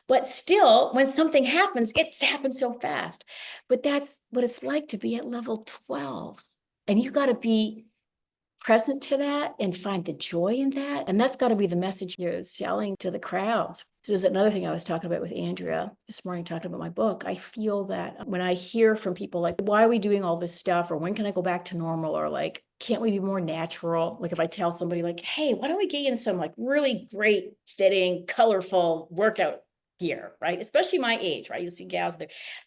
But still, when something happens, it happens so fast. But that's what it's like to be at level 12. And you got to be present to that and find the joy in that. And that's got to be the message you're selling to the crowds. This is another thing I was talking about with Andrea this morning, talking about my book. I feel that when I hear from people like, why are we doing all this stuff? Or when can I go back to normal? Or like, can't we be more natural? Like if I tell somebody like, hey, why don't we get in some like really great fitting, colorful workout gear, right? Especially my age, right? You'll see gals,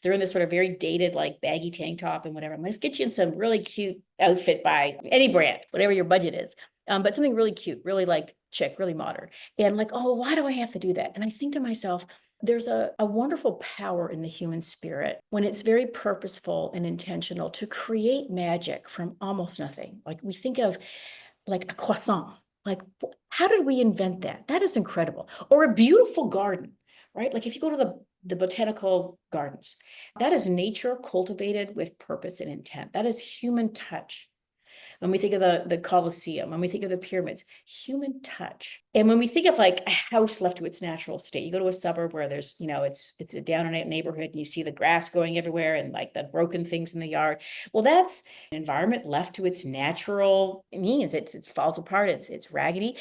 they're in this sort of very dated, like baggy tank top and whatever. Let's get you in some really cute outfit by any brand, whatever your budget is. But something really cute, really like chic, really modern. And like, oh, why do I have to do that? And I think to myself, there's a wonderful power in the human spirit when it's very purposeful and intentional to create magic from almost nothing. Like we think of like a croissant. Like, how did we invent that? That is incredible. Or a beautiful garden, right? Like if you go to the botanical gardens, that is nature cultivated with purpose and intent. That is human touch. When we think of the Colosseum, when we think of the pyramids, human touch. And when we think of like a house left to its natural state, you go to a suburb where there's, it's a down and out neighborhood and you see the grass going everywhere and like the broken things in the yard. Well, that's an environment left to its natural means. It falls apart, it's raggedy.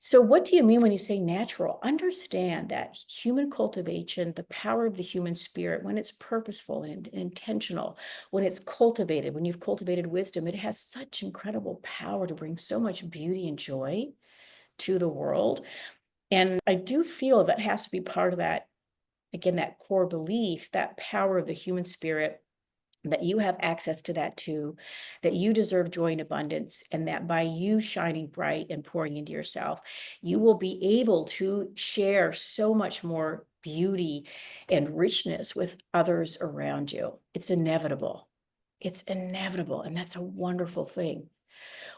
So what do you mean when you say natural? Understand that human cultivation, the power of the human spirit, when it's purposeful and intentional, when it's cultivated, when you've cultivated wisdom, it has such incredible power to bring so much beauty and joy to the world. And I do feel that has to be part of that, again, that core belief, that power of the human spirit, that you have access to that too, that you deserve joy and abundance, and that by you shining bright and pouring into yourself, you will be able to share so much more beauty and richness with others around you. It's inevitable. It's inevitable. And that's a wonderful thing.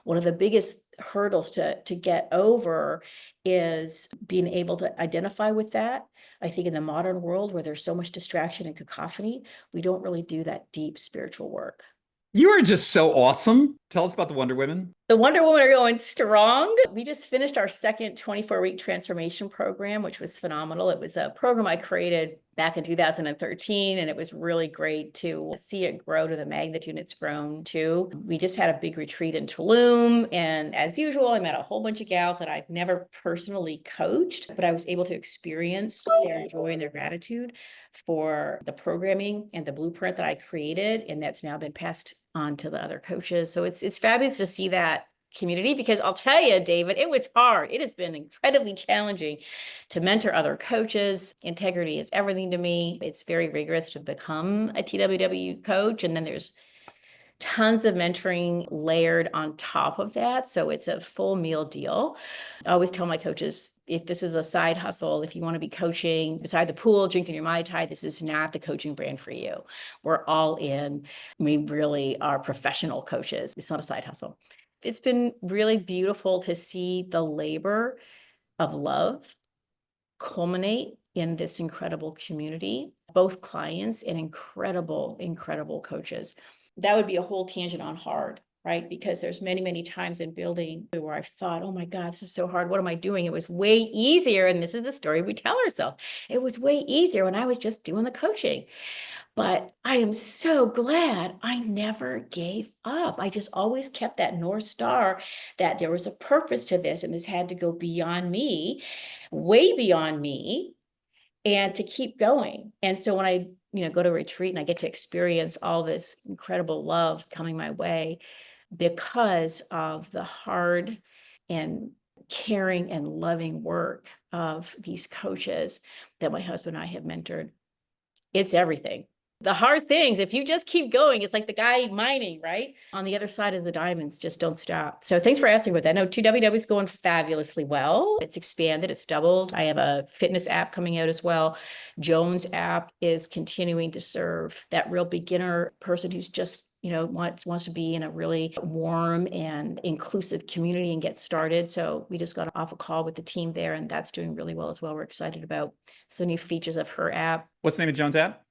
One of the biggest hurdles to get over is being able to identify with that. I think in the modern world where there's so much distraction and cacophony, we don't really do that deep spiritual work. You are just so awesome. Tell us about the Wonder Women. The Wonder Woman are going strong. We just finished our second 24-week transformation program, which was phenomenal. It was a program I created back in 2013, and it was really great to see it grow to the magnitude it's grown to. We just had a big retreat in Tulum, and as usual, I met a whole bunch of gals that I've never personally coached, but I was able to experience their joy and their gratitude for the programming and the blueprint that I created, and that's now been passed on to the other coaches. So it's fabulous to see that community, because I'll tell you, David, it was hard. It has been incredibly challenging to mentor other coaches. Integrity is everything to me. It's very rigorous to become a TWW coach. And then there's tons of mentoring layered on top of that. So it's a full meal deal. I always tell my coaches, if this is a side hustle, if you want to be coaching beside the pool, drinking your Mai Tai, this is not the coaching brand for you. We're all in. We really are professional coaches. It's not a side hustle. It's been really beautiful to see the labor of love culminate in this incredible community, both clients and incredible, incredible coaches. That would be a whole tangent on hard, right? Because there's many, many times in building where I've thought, oh my God, this is so hard. What am I doing? It was way easier. And this is the story we tell ourselves. It was way easier when I was just doing the coaching. But I am so glad I never gave up. I just always kept that North Star that there was a purpose to this and this had to go beyond me, way beyond me, and to keep going. And so when I, go to retreat and I get to experience all this incredible love coming my way because of the hard and caring and loving work of these coaches that my husband and I have mentored, it's everything. The hard things, if you just keep going, it's like the guy mining, right? On the other side of the diamonds, just don't stop. So thanks for asking about that. No, 2WW is going fabulously well. It's expanded, it's doubled. I have a fitness app coming out as well. Joan's app is continuing to serve that real beginner person who's just wants to be in a really warm and inclusive community and get started. So we just got off a call with the team there, and that's doing really well as well. We're excited about some new features of her app. What's the name of Joan's app?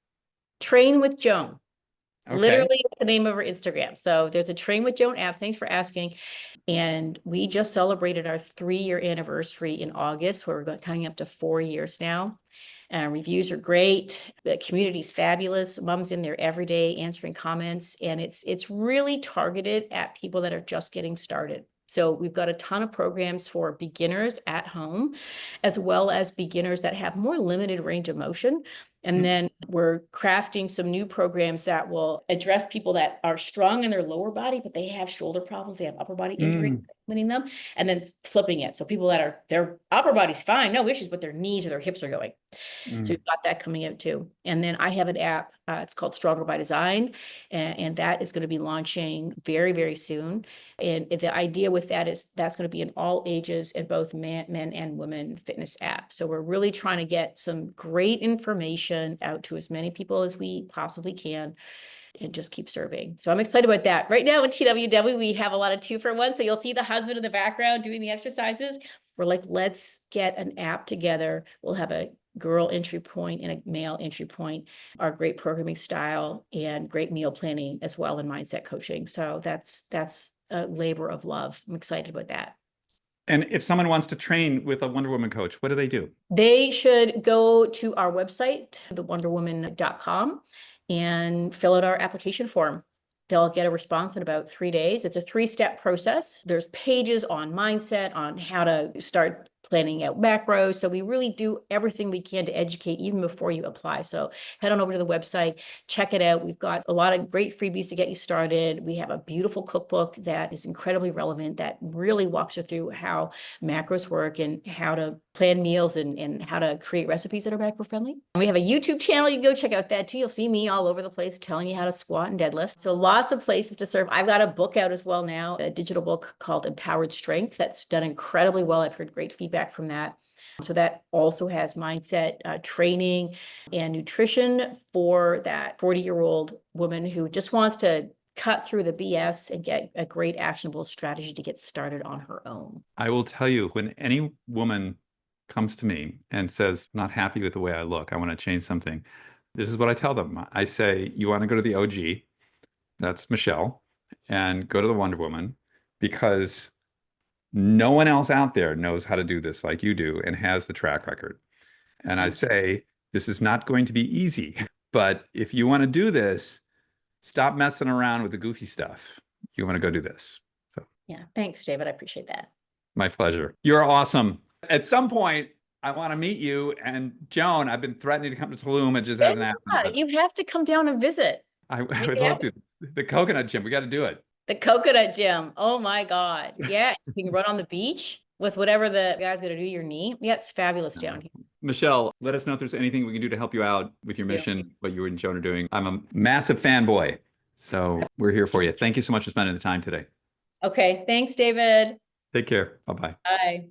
Train with Joan. Okay. Literally the name of her Instagram. So there's a Train with Joan app. Thanks for asking. And we just celebrated our 3-year anniversary in August, where we're coming up to 4 years now. Reviews are great. The community's fabulous. Mom's in there every day answering comments, and it's really targeted at people that are just getting started. So we've got a ton of programs for beginners at home, as well as beginners that have more limited range of motion. And then we're crafting some new programs that will address people that are strong in their lower body, but they have shoulder problems, they have upper body injury, limiting them, and then flipping it. So people that are, their upper body's fine, no issues, but their knees or their hips are going. So we've got that coming out too. And then I have an app, it's called Stronger by Design, and that is going to be launching very, very soon. And the idea with that is that's going to be an all ages and both men and women fitness app. So we're really trying to get some great information out to as many people as we possibly can and just keep serving. So I'm excited about that. Right now in TWW, we have a lot of 2-for-1. So you'll see the husband in the background doing the exercises. We're like, let's get an app together. We'll have a girl entry point and a male entry point, our great programming style and great meal planning as well, and mindset coaching. So that's a labor of love. I'm excited about that. And if someone wants to train with a Wonder Woman coach, what do they do? They should go to our website, thewonderwoman.com, and fill out our application form. They'll get a response in about 3 days. It's a 3-step process. There's pages on mindset, on how to start planning out macros. So we really do everything we can to educate even before you apply. So head on over to the website, check it out. We've got a lot of great freebies to get you started. We have a beautiful cookbook that is incredibly relevant, that really walks you through how macros work and how to plan meals and how to create recipes that are macro friendly. And we have a YouTube channel. You can go check out that too. You'll see me all over the place telling you how to squat and deadlift. So lots of places to serve. I've got a book out as well now, a digital book called Empowered Strength that's done incredibly well. I've heard great feedback from that. So that also has mindset training and nutrition for that 40-year-old woman who just wants to cut through the BS and get a great actionable strategy to get started on her own. I will tell you, when any woman comes to me and says, not happy with the way I look, I want to change something, this is what I tell them. I say, you want to go to the OG, that's Michelle, and go to the Wonder Woman, because no one else out there knows how to do this like you do and has the track record. And I say, this is not going to be easy, but if you want to do this, stop messing around with the goofy stuff. You want to go do this. So yeah, thanks, David. I appreciate that. My pleasure. You're awesome. At some point, I want to meet you. And Joan, I've been threatening to come to Tulum. It just hasn't happened. You have to come down and visit. I would love to. The coconut gym, we got to do it. The coconut gym. Oh my God. Yeah. You can run on the beach with whatever the guy's going to do your knee. Yeah, it's fabulous down here. Michelle, let us know if there's anything we can do to help you out with your mission, what you and Joan are doing. I'm a massive fanboy, so we're here for you. Thank you so much for spending the time today. Okay. Thanks, David. Take care. Bye-bye. Bye.